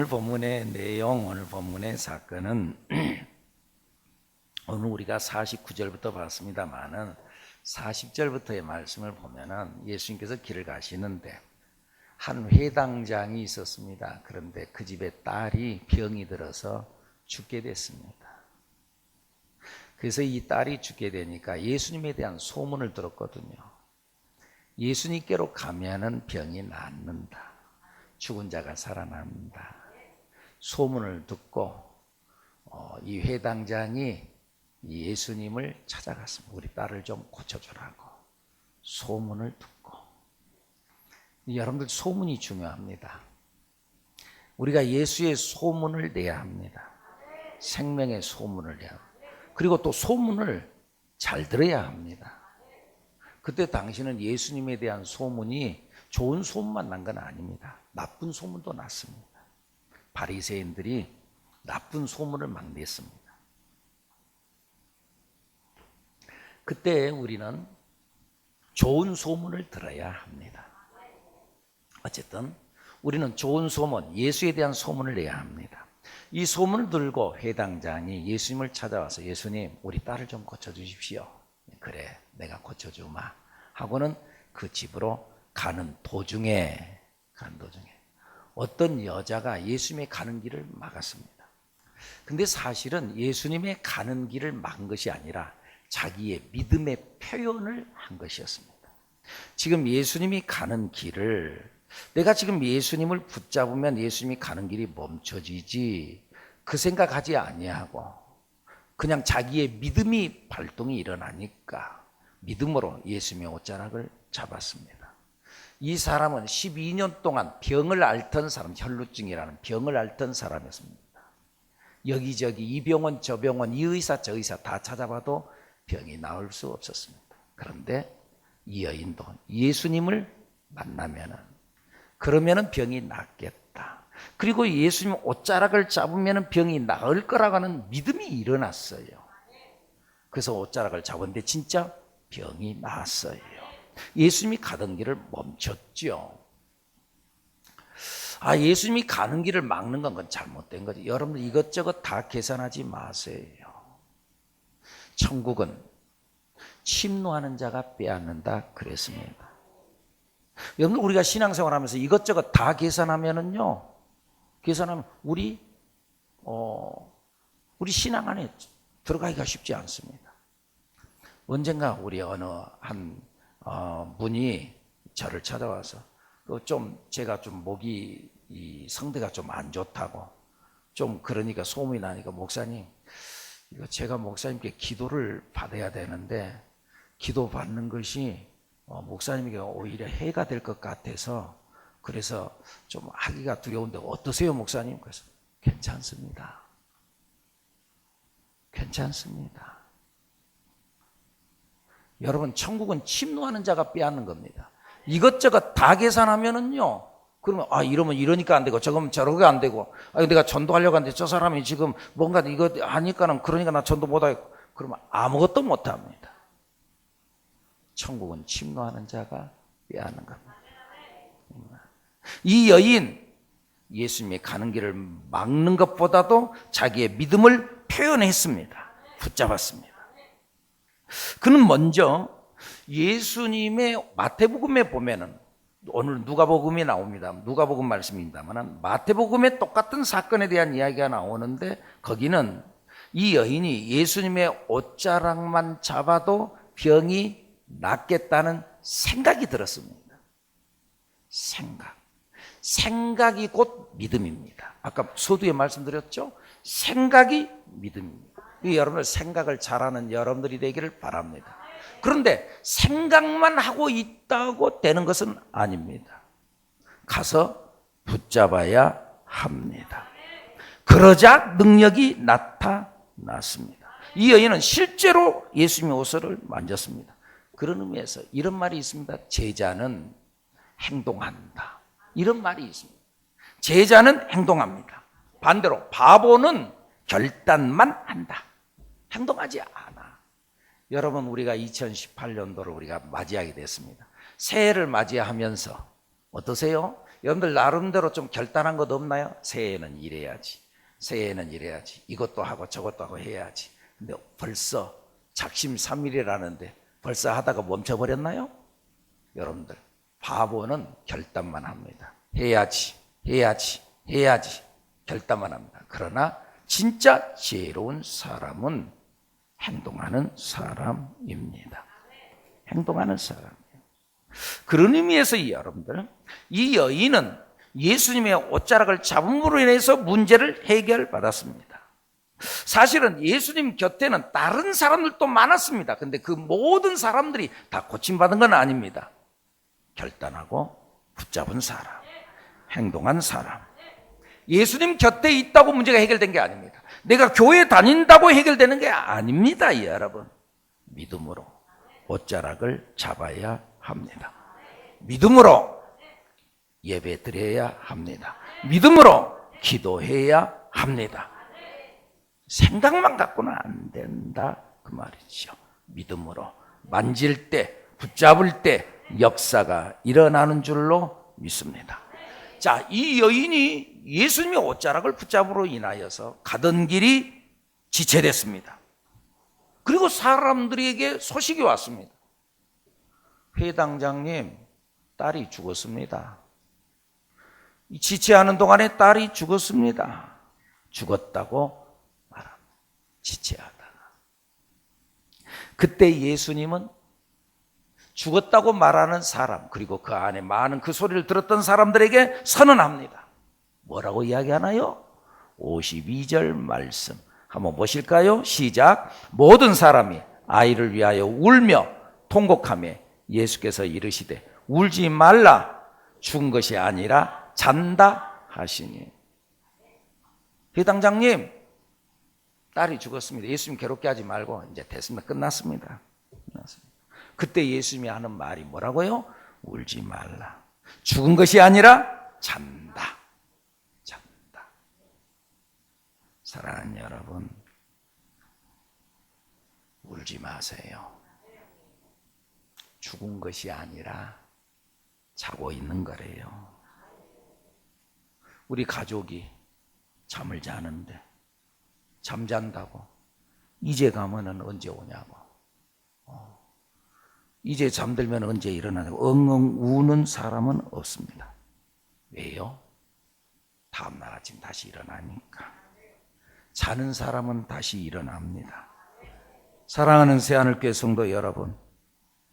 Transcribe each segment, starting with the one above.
오늘 본문의 내용, 오늘 본문의 사건은 오늘 우리가 49절부터 봤습니다만은 40절부터의 말씀을 보면은 예수님께서 길을 가시는데 한 회당장이 있었습니다. 그런데 그 집에 딸이 병이 들어서 죽게 됐습니다. 그래서 이 딸이 죽게 되니까 예수님에 대한 소문을 들었거든요. 예수님께로 가면은 병이 낫는다. 죽은 자가 살아납니다. 소문을 듣고 이 회당장이 예수님을 찾아갔습니다. 우리 딸을 좀 고쳐주라고. 소문을 듣고. 여러분들 소문이 중요합니다. 우리가 예수의 소문을 내야 합니다. 생명의 소문을 내야 합니다. 그리고 또 소문을 잘 들어야 합니다. 그때 당시는 예수님에 대한 소문이 좋은 소문만 난 건 아닙니다. 나쁜 소문도 났습니다. 바리새인들이 나쁜 소문을 막 냈습니다. 그때 우리는 좋은 소문을 들어야 합니다. 어쨌든 우리는 좋은 소문, 예수에 대한 소문을 내야 합니다. 이 소문을 들고 회당장이 예수님을 찾아와서 예수님, 우리 딸을 좀 고쳐주십시오. 그래, 내가 고쳐주마 하고는 그 집으로 가는 도중에 어떤 여자가 예수님의 가는 길을 막았습니다. 근데 사실은 예수님의 가는 길을 막은 것이 아니라 자기의 믿음의 표현을 한 것이었습니다. 지금 예수님이 가는 길을 내가 지금 예수님을 붙잡으면 예수님이 가는 길이 멈춰지지 그 생각하지 아니하고 그냥 자기의 믿음이 발동이 일어나니까 믿음으로 예수님의 옷자락을 잡았습니다. 이 사람은 12년 동안 병을 앓던 사람, 혈루증이라는 병을 앓던 사람이었습니다. 여기저기 이 병원 저 병원 이 의사 저 의사 다 찾아봐도 병이 나을 수 없었습니다. 그런데 이 여인도 예수님을 만나면은 그러면은 병이 낫겠다. 그리고 예수님 옷자락을 잡으면은 병이 나을 거라고 하는 믿음이 일어났어요. 그래서 옷자락을 잡았는데 진짜 병이 나았어요. 예수님이 가던 길을 멈췄죠. 예수님이 가는 길을 막는 건 잘못된 거죠. 여러분들 이것저것 다 계산하지 마세요. 천국은 침노하는 자가 빼앗는다 그랬습니다. 여러분 우리가 신앙생활하면서 이것저것 다 계산하면은요, 계산하면 우리 신앙 안에 들어가기가 쉽지 않습니다. 언젠가 우리 어느 한 분이 저를 찾아와서 제가 좀 목이 이 성대가 좀 안 좋다고 좀 그러니까 소문이 나니까 목사님 이거 제가 목사님께 기도를 받아야 되는데 기도 받는 것이 목사님에게 오히려 해가 될 것 같아서 그래서 좀 하기가 두려운데 어떠세요 목사님? 그래서 괜찮습니다. 괜찮습니다. 여러분 천국은 침노하는 자가 빼앗는 겁니다. 이것저것 다 계산하면은요, 그러면 이러면 이러니까 안 되고 저거면 저러고 안 되고 내가 전도하려고 하는데 저 사람이 지금 뭔가 이거 하니까는 그러니까 나 전도 못하겠고 그러면 아무것도 못합니다. 천국은 침노하는 자가 빼앗는 겁니다. 이 여인 예수님의 가는 길을 막는 것보다도 자기의 믿음을 표현했습니다. 붙잡았습니다. 그는 먼저 예수님의 마태복음에 보면은 오늘 누가복음이 나옵니다. 누가복음 말씀입니다만 마태복음에 똑같은 사건에 대한 이야기가 나오는데 거기는 이 여인이 예수님의 옷자락만 잡아도 병이 낫겠다는 생각이 들었습니다. 생각이 곧 믿음입니다. 아까 서두에 말씀드렸죠? 생각이 믿음입니다. 여러분들 생각을 잘하는 여러분들이 되기를 바랍니다. 그런데 생각만 하고 있다고 되는 것은 아닙니다. 가서 붙잡아야 합니다. 그러자 능력이 나타났습니다. 이 여인은 실제로 예수님의 옷을 만졌습니다. 그런 의미에서 이런 말이 있습니다. 제자는 행동한다. 이런 말이 있습니다. 제자는 행동합니다. 반대로 바보는 결단만 한다. 행동하지 않아. 여러분 우리가 2018년도를 우리가 맞이하게 됐습니다. 새해를 맞이하면서 어떠세요? 여러분들 나름대로 좀 결단한 것 없나요? 새해에는 이래야지, 새해에는 이래야지, 이것도 하고 저것도 하고 해야지. 근데 벌써 작심삼일이라는데 벌써 하다가 멈춰버렸나요? 여러분들, 바보는 결단만 합니다. 해야지, 해야지, 해야지 결단만 합니다. 그러나 진짜 지혜로운 사람은 행동하는 사람입니다. 행동하는 사람이에요. 그런 의미에서 여러분들, 이 여인은 예수님의 옷자락을 잡음으로 인해서 문제를 해결받았습니다. 사실은 예수님 곁에는 다른 사람들도 많았습니다. 근데 그 모든 사람들이 다 고침받은 건 아닙니다. 결단하고 붙잡은 사람, 행동한 사람. 예수님 곁에 있다고 문제가 해결된 게 아닙니다. 내가 교회 다닌다고 해결되는 게 아닙니다, 여러분. 믿음으로 옷자락을 잡아야 합니다. 믿음으로 예배 드려야 합니다. 믿음으로 기도해야 합니다. 생각만 갖고는 안 된다, 그 말이죠. 믿음으로 만질 때, 붙잡을 때 역사가 일어나는 줄로 믿습니다. 자, 이 여인이 예수님의 옷자락을 붙잡으로 인하여서 가던 길이 지체됐습니다. 그리고 사람들에게 소식이 왔습니다. 회당장님, 딸이 죽었습니다. 지체하는 동안에 딸이 죽었습니다. 죽었다고 말합니다. 지체하다가. 그때 예수님은 죽었다고 말하는 사람, 그리고 그 안에 많은 그 소리를 들었던 사람들에게 선언합니다. 뭐라고 이야기하나요? 52절 말씀 한번 보실까요? 시작. 모든 사람이 아이를 위하여 울며 통곡하며 예수께서 이르시되 울지 말라, 죽은 것이 아니라 잔다 하시니. 회당장님, 딸이 죽었습니다. 예수님 괴롭게 하지 말고 이제 됐습니다. 끝났습니다. 그때 예수님이 하는 말이 뭐라고요? 울지 말라. 죽은 것이 아니라 잔다. 잔다. 사랑하는 여러분, 울지 마세요. 죽은 것이 아니라 자고 있는 거래요. 우리 가족이 잠을 자는데 잠잔다고 이제 가면은 언제 오냐고, 이제 잠들면 언제 일어나냐고 엉엉 우는 사람은 없습니다. 왜요? 다음날 아침 다시 일어나니까. 자는 사람은 다시 일어납니다. 사랑하는 새하늘교회 성도 여러분,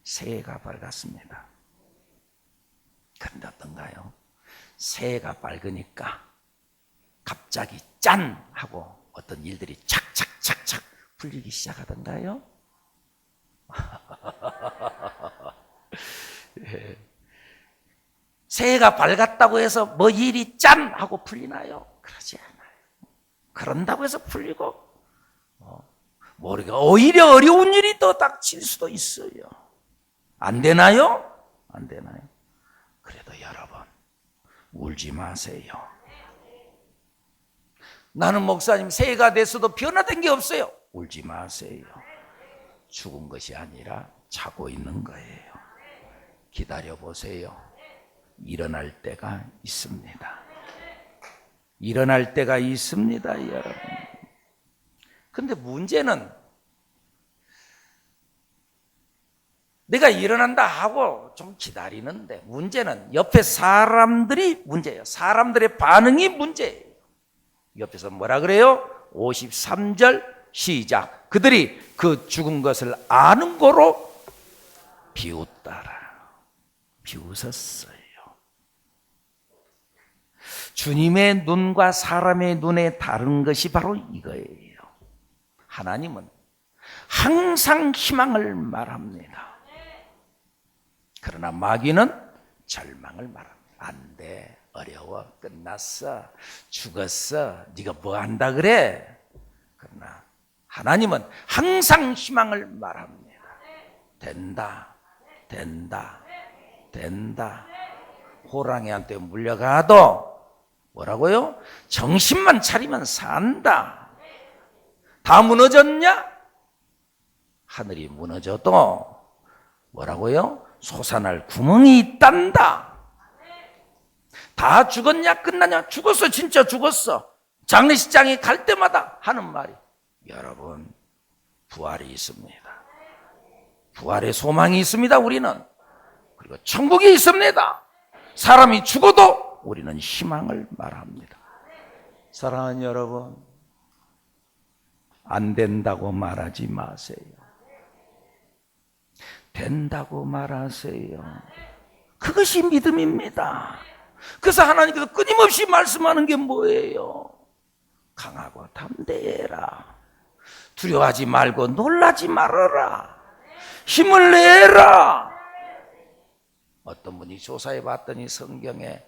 새해가 밝았습니다. 그런데 어떤가요? 새해가 밝으니까 갑자기 짠! 하고 어떤 일들이 착착착착 풀리기 시작하던가요? 예. 새해가 밝았다고 해서 뭐 일이 짠! 하고 풀리나요? 그러지 않아요. 그런다고 해서 풀리고 모르게 오히려 어려운 일이 더 닥칠 수도 있어요. 안 되나요? 안 되나요? 그래도 여러분, 울지 마세요. 나는 목사님 새해가 됐어도 변화된 게 없어요. 울지 마세요. 죽은 것이 아니라 자고 있는 거예요. 기다려보세요. 일어날 때가 있습니다. 일어날 때가 있습니다, 여러분. 근데 문제는 내가 일어난다 하고 좀 기다리는데, 문제는 옆에 사람들이 문제예요. 사람들의 반응이 문제예요. 옆에서 뭐라 그래요? 53절 시작. 그들이 그 죽은 것을 아는 거로 비웃더라. 비웃었어요. 주님의 눈과 사람의 눈에 다른 것이 바로 이거예요. 하나님은 항상 희망을 말합니다. 그러나 마귀는 절망을 말합니다. 안 돼, 어려워, 끝났어, 죽었어, 네가 뭐 한다 그래. 그러나 하나님은 항상 희망을 말합니다. 된다, 된다, 된다. 호랑이한테 물려가도 뭐라고요? 정신만 차리면 산다. 다 무너졌냐? 하늘이 무너져도 뭐라고요? 솟아날 구멍이 있단다. 다 죽었냐 끝나냐? 죽었어, 진짜 죽었어. 장례식장에 갈 때마다 하는 말이, 여러분 부활이 있습니다. 부활의 소망이 있습니다. 우리는. 그리고 천국이 있습니다. 사람이 죽어도 우리는 희망을 말합니다. 사랑하는 여러분, 안 된다고 말하지 마세요. 된다고 말하세요. 그것이 믿음입니다. 그래서 하나님께서 끊임없이 말씀하는 게 뭐예요? 강하고 담대해라. 두려워하지 말고 놀라지 말아라. 힘을 내라. 어떤 분이 조사해 봤더니 성경에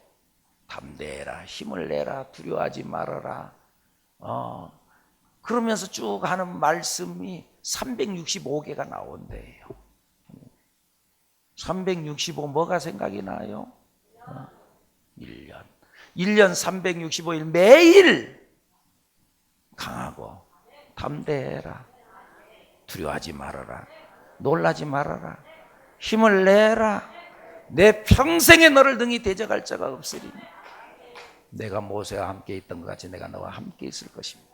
담대해라, 힘을 내라, 두려워하지 말아라, 그러면서 쭉 하는 말씀이 365개가 나온대요. 365 뭐가 생각이 나요? 1년 365일 매일 강하고 담대해라, 두려워하지 말아라, 놀라지 말아라, 힘을 내라. 내 평생에 너를 등이 대적할 자가 없으리니 내가 모세와 함께 있던 것 같이 내가 너와 함께 있을 것입니다.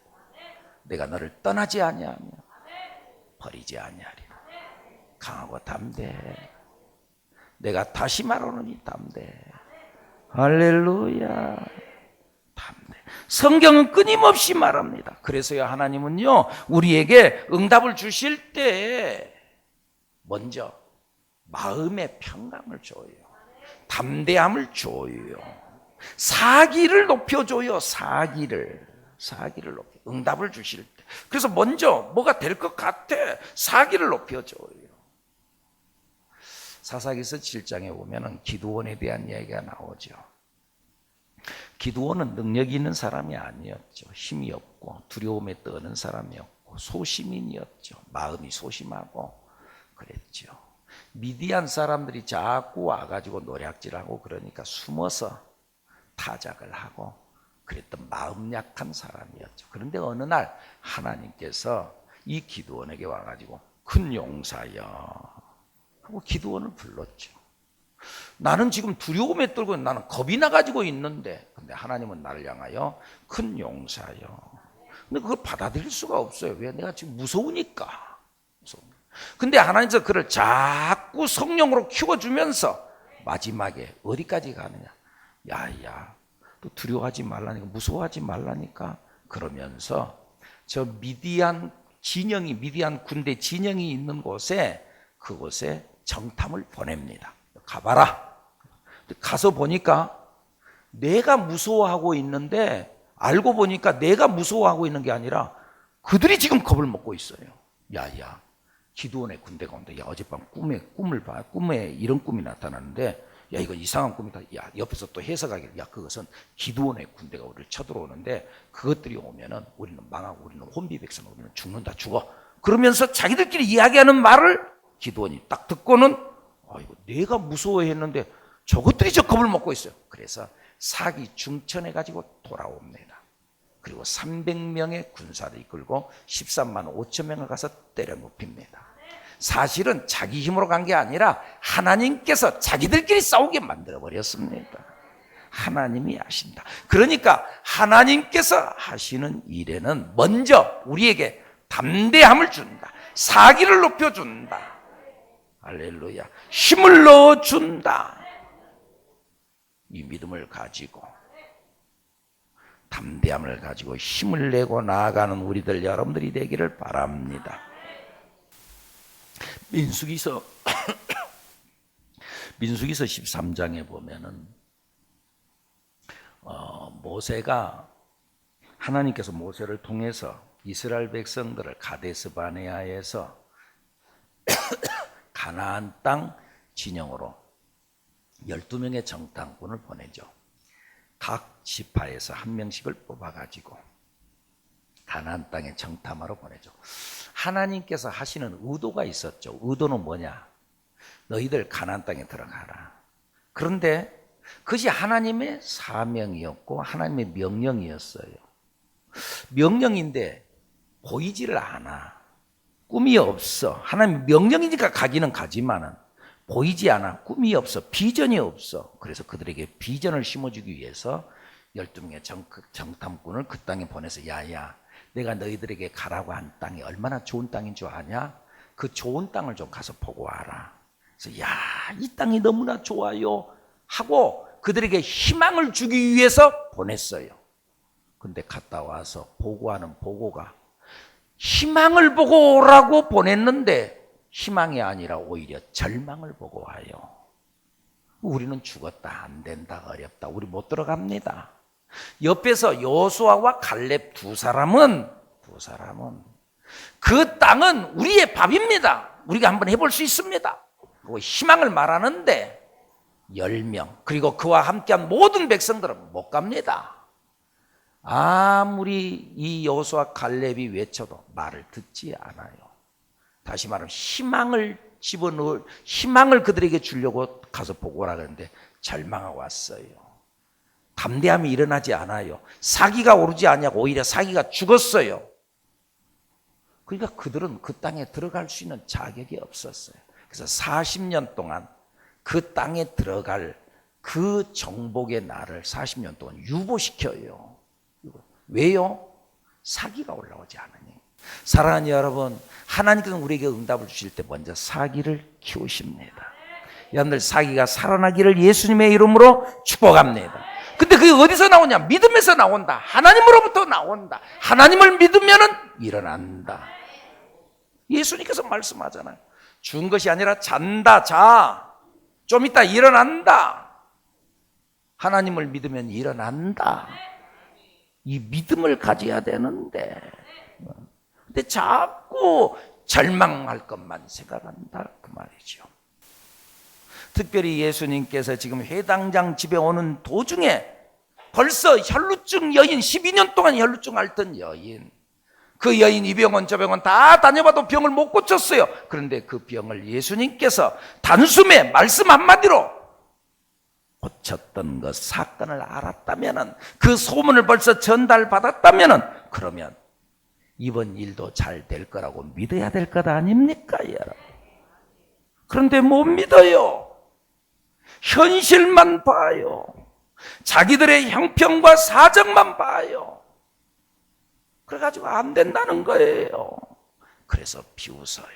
내가 너를 떠나지 아니하며 버리지 아니하리라. 강하고 담대해. 내가 다시 말하노니 담대해. 할렐루야. 담대. 성경은 끊임없이 말합니다. 그래서요, 하나님은요 우리에게 응답을 주실 때 먼저 마음의 평강을 줘요. 담대함을 줘요. 사기를 높여줘요. 사기를 높여. 응답을 주실 때. 그래서 먼저 뭐가 될 것 같아. 사기를 높여줘요. 사사기서 7장에 보면은 기드온에 대한 이야기가 나오죠. 기드온은 능력이 있는 사람이 아니었죠. 힘이 없고 두려움에 떠는 사람이었고 소시민이었죠. 마음이 소심하고 그랬죠. 미디안 사람들이 자꾸 와가지고 노략질하고 그러니까 숨어서 타작을 하고 그랬던 마음 약한 사람이었죠. 그런데 어느 날 하나님께서 이 기드온에게 와가지고 큰 용사여 하고 기드온을 불렀죠. 나는 지금 두려움에 떨고 나는 겁이 나가지고 있는데, 근데 하나님은 나를 향하여 큰 용사여. 근데 그걸 받아들일 수가 없어요. 왜? 내가 지금 무서우니까. 근데 하나님께서 그를 자꾸 성령으로 키워주면서 마지막에 어디까지 가느냐? 야야, 또 두려워하지 말라니까, 무서워하지 말라니까. 그러면서 저 미디안 군대 진영이 있는 곳에, 그곳에 정탐을 보냅니다. 가봐라. 가서 보니까 내가 무서워하고 있는데, 알고 보니까 내가 무서워하고 있는 게 아니라 그들이 지금 겁을 먹고 있어요. 야야, 기드온의 군대가 온다. 야, 어젯밤 꿈을 봐. 꿈에 이런 꿈이 나타나는데, 야, 이거 이상한 꿈이다. 야, 옆에서 또 해석하기를, 야, 그것은 기드온의 군대가 우리를 쳐들어오는데, 그것들이 오면은 우리는 망하고 우리는 혼비백산, 우리는 죽는다, 죽어. 그러면서 자기들끼리 이야기하는 말을 기드온이 딱 듣고는, 이거 내가 무서워했는데 저것들이 저 겁을 먹고 있어요. 그래서 사기 중천해 가지고 돌아옵니다. 그리고 300명의 군사를 이끌고 13만 5천 명을 가서 때려 눕힙니다. 사실은 자기 힘으로 간 게 아니라 하나님께서 자기들끼리 싸우게 만들어 버렸습니다. 하나님이 하신다. 그러니까 하나님께서 하시는 일에는 먼저 우리에게 담대함을 준다. 사기를 높여준다. 할렐루야. 힘을 넣어준다. 이 믿음을 가지고, 담대함을 가지고 힘을 내고 나아가는 우리들 여러분들이 되기를 바랍니다. 민수기서 13장에 보면은 모세가, 하나님께서 모세를 통해서 이스라엘 백성들을 가데스 바네아에서 가나안 땅 진영으로 12명의 정탐꾼을 보내죠. 각 지파에서 한 명씩을 뽑아가지고 가나안 땅에 정탐하러 보내죠. 하나님께서 하시는 의도가 있었죠. 의도는 뭐냐? 너희들 가나안 땅에 들어가라. 그런데 그것이 하나님의 사명이었고 하나님의 명령이었어요. 명령인데 보이지를 않아. 꿈이 없어. 하나님 명령이니까 가기는 가지만은 보이지 않아. 꿈이 없어. 비전이 없어. 그래서 그들에게 비전을 심어주기 위해서 12명의 정탐꾼을 그 땅에 보내서 야야, 내가 너희들에게 가라고 한 땅이 얼마나 좋은 땅인 줄 아냐? 그 좋은 땅을 좀 가서 보고 와라. 그래서 야, 이 땅이 너무나 좋아요 하고 그들에게 희망을 주기 위해서 보냈어요. 근데 갔다 와서 보고하는 보고가 희망을 보고 오라고 보냈는데 희망이 아니라 오히려 절망을 보고 와요. 우리는 죽었다, 안 된다, 어렵다, 우리 못 들어갑니다. 옆에서 여호수아와 갈렙 두 사람은 그 땅은 우리의 밥입니다. 우리가 한번 해볼 수 있습니다. 그리고 희망을 말하는데 10명 그리고 그와 함께한 모든 백성들은 못 갑니다. 아무리 이 여호수아 갈렙이 외쳐도 말을 듣지 않아요. 다시 말하면 희망을 집어넣을, 희망을 그들에게 주려고 가서 보고 오라 그랬는데 절망하고 왔어요. 담대함이 일어나지 않아요. 사기가 오르지 않냐고 오히려 사기가 죽었어요. 그러니까 그들은 그 땅에 들어갈 수 있는 자격이 없었어요. 그래서 40년 동안 그 땅에 들어갈 그 정복의 날을 40년 동안 유보시켜요. 왜요? 사기가 올라오지 않으니. 사랑하는 여러분, 하나님께서는 우리에게 응답을 주실 때 먼저 사기를 키우십니다. 여러분들 사기가 살아나기를 예수님의 이름으로 축복합니다. 근데 그게 어디서 나오냐? 믿음에서 나온다. 하나님으로부터 나온다. 하나님을 믿으면 일어난다. 예수님께서 말씀하잖아요. 죽은 것이 아니라 잔다, 자. 좀 이따 일어난다. 하나님을 믿으면 일어난다. 이 믿음을 가져야 되는데, 근데 자꾸 절망할 것만 생각한다 그 말이죠. 특별히 예수님께서 지금 회당장 집에 오는 도중에 벌써 혈루증 여인, 12년 동안 혈루증 앓던 여인, 그 여인 이 병원 저 병원 다 다녀봐도 병을 못 고쳤어요. 그런데 그 병을 예수님께서 단숨에 말씀 한마디로 고쳤던 것, 사건을 알았다면, 그 소문을 벌써 전달받았다면, 그러면 이번 일도 잘 될 거라고 믿어야 될 것 아닙니까, 여러분? 그런데 못 믿어요. 현실만 봐요. 자기들의 형편과 사정만 봐요. 그래가지고 안 된다는 거예요. 그래서 비웃어요.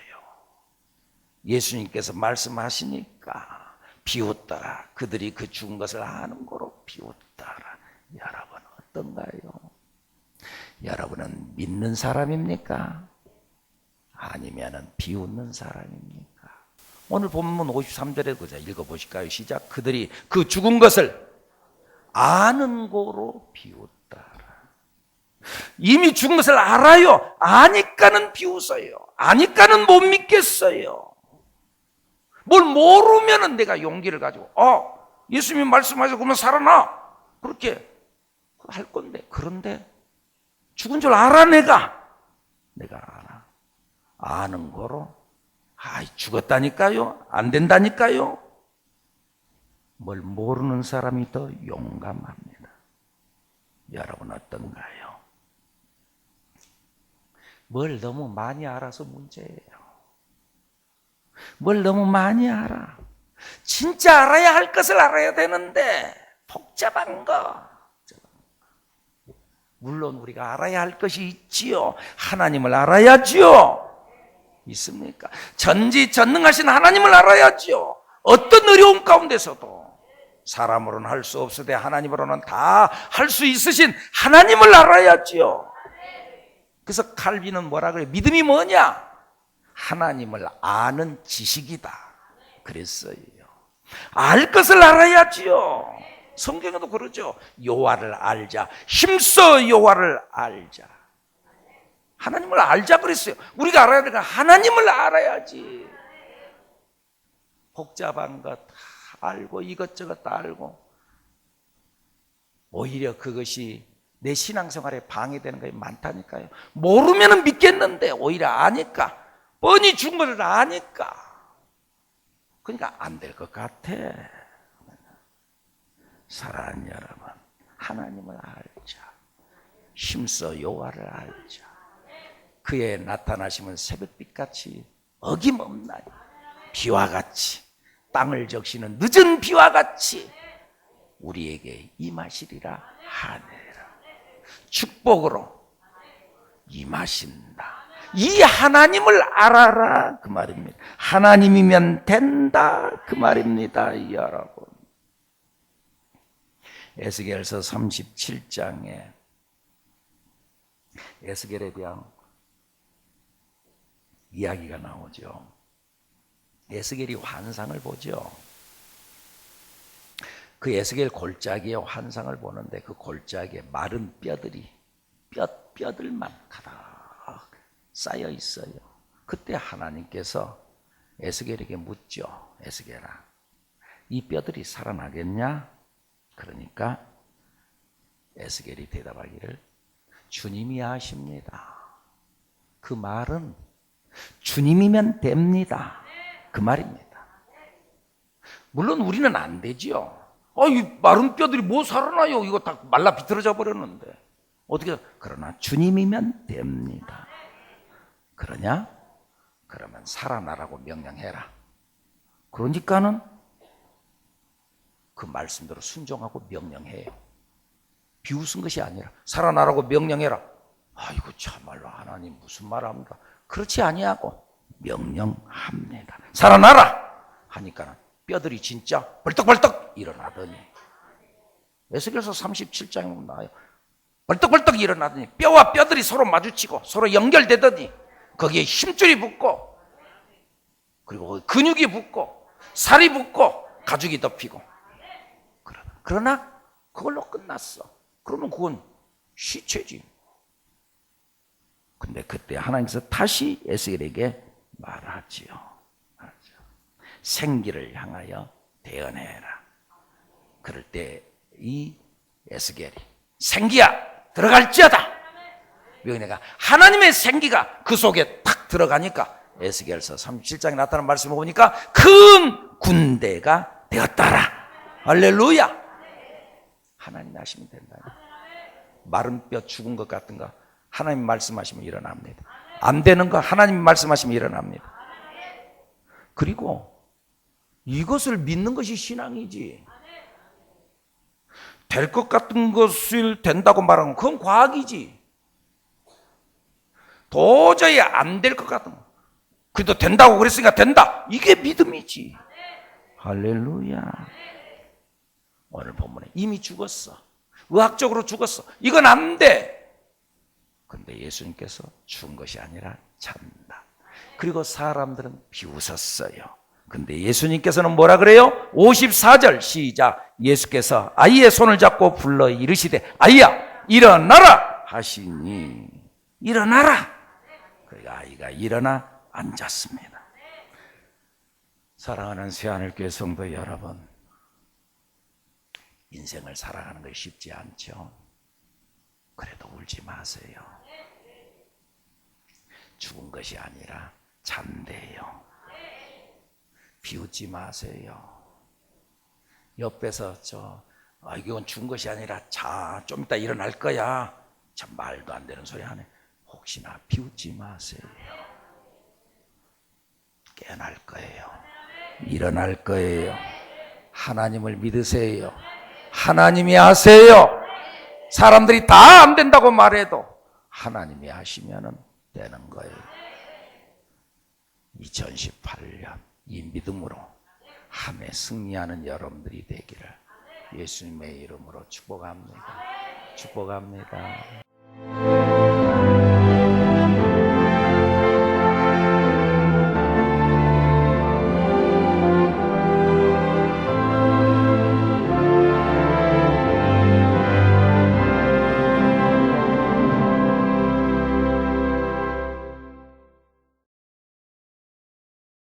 예수님께서 말씀하시니까 비웃더라. 그들이 그 죽은 것을 아는 거로 비웃더라. 여러분 어떤가요? 여러분은 믿는 사람입니까? 아니면 비웃는 사람입니까? 오늘 본문 53절에 그자 읽어보실까요? 시작. 그들이 그 죽은 것을 아는 거로 비웃더라. 이미 죽은 것을 알아요. 아니까는 비웃어요. 아니까는 못 믿겠어요. 뭘 모르면은 내가 용기를 가지고 예수님이 말씀하셔서 그러면 살아나 그렇게 할 건데, 그런데 죽은 줄 알아. 내가 알아. 아는 거로 죽었다니까요, 안 된다니까요. 뭘 모르는 사람이 더 용감합니다. 여러분 어떤가요? 뭘 너무 많이 알아서 문제예요. 뭘 너무 많이 알아. 진짜 알아야 할 것을 알아야 되는데 복잡한 거. 물론 우리가 알아야 할 것이 있지요. 하나님을 알아야지요. 있습니까? 전지전능하신 하나님을 알아야지요. 어떤 어려움 가운데서도 사람으로는 할 수 없으되 하나님으로는 다 할 수 있으신 하나님을 알아야지요. 그래서 칼빈은 뭐라 그래요? 믿음이 뭐냐? 하나님을 아는 지식이다 그랬어요. 알 것을 알아야지요. 성경에도 그러죠. 여호와를 알자. 힘써 여호와를 알자. 하나님을 알자 그랬어요. 우리가 알아야 되니까 하나님을 알아야지. 복잡한 것 다 알고 이것저것 다 알고 오히려 그것이 내 신앙생활에 방해되는 것이 많다니까요. 모르면 믿겠는데 오히려 아니까, 뻔히 죽은 것을 아니까, 그러니까 안 될 것 같아. 사랑하는 여러분, 하나님을 알자. 힘써 여호와를 알자. 그의 나타나심은 새벽빛같이 어김없나니 비와 같이 땅을 적시는 늦은 비와 같이 우리에게 임하시리라 하네라. 축복으로 임하신다. 이 하나님을 알아라 그 말입니다. 하나님이면 된다 그 말입니다. 여러분, 에스겔서 37장에 에스겔에 대한 이야기가 나오죠. 에스겔이 환상을 보죠. 그 에스겔 골짜기의 환상을 보는데 그 골짜기에 마른 뼈들이 뼈들만 가득 쌓여 있어요. 그때 하나님께서 에스겔에게 묻죠. 에스겔아, 이 뼈들이 살아나겠냐? 그러니까 에스겔이 대답하기를 주님이 하십니다. 그 말은 주님이면 됩니다. 그 말입니다. 물론 우리는 안 되지요. 이 마른 뼈들이 뭐 살아나요? 이거 다 말라 비틀어져 버렸는데 어떻게? 그러나 주님이면 됩니다. 그러냐? 그러면 살아나라고 명령해라. 그러니까는 그 말씀대로 순종하고 명령해요. 비웃은 것이 아니라 살아나라고 명령해라. 이거 참말로 하나님 무슨 말 합니까? 그렇지 아니하고 명령합니다. 살아나라 하니까 뼈들이 진짜 벌떡벌떡 일어나더니, 에스겔서 37장에 보면 나와요. 벌떡벌떡 일어나더니 뼈와 뼈들이 서로 마주치고 서로 연결되더니 거기에 힘줄이 붙고 그리고 근육이 붙고 살이 붙고 가죽이 덮이고. 그러나 그걸로 끝났어. 그러면 그건 시체지. 근데 그때 하나님께서 다시 에스겔에게 말하지요. 생기를 향하여 대언해라. 그럴 때 이 에스겔이 생기야 들어갈지어다. 내가 하나님의 생기가 그 속에 탁 들어가니까 에스겔서 37장에 나타난 말씀을 보니까 큰 군대가 되었다라. 할렐루야. 하나님 하시면 된다. 마른 뼈 죽은 것 같은 거 하나님 말씀하시면 일어납니다. 안 되는 거 하나님 말씀하시면 일어납니다. 그리고 이것을 믿는 것이 신앙이지. 될 것 같은 것을 된다고 말하면 그건 과학이지. 도저히 안 될 것 같은 거 그래도 된다고 그랬으니까 된다, 이게 믿음이지. 할렐루야. 오늘 본문에 이미 죽었어. 의학적으로 죽었어. 이건 안 돼. 근데 예수님께서 죽은 것이 아니라 잔다. 그리고 사람들은 비웃었어요. 근데 예수님께서는 뭐라 그래요? 54절 시작. 예수께서 아이의 손을 잡고 불러 이르시되 아이야 일어나라 하시니 일어나라. 그러니까 아이가 일어나 앉았습니다. 사랑하는 새하늘교회 성도 여러분, 인생을 살아가는 것이 쉽지 않죠. 그래도 울지 마세요. 죽은 것이 아니라 잔대요. 비웃지 마세요. 옆에서 이건 죽은 것이 아니라 자, 좀 이따 일어날 거야. 참 말도 안 되는 소리 하네. 혹시나 비웃지 마세요. 깨어날 거예요. 일어날 거예요. 하나님을 믿으세요. 하나님이 하세요. 사람들이 다 안 된다고 말해도 하나님이 하시면 되는 거예요. 2018년 이 믿음으로 한 해 승리하는 여러분들이 되기를 예수님의 이름으로 축복합니다. 축복합니다.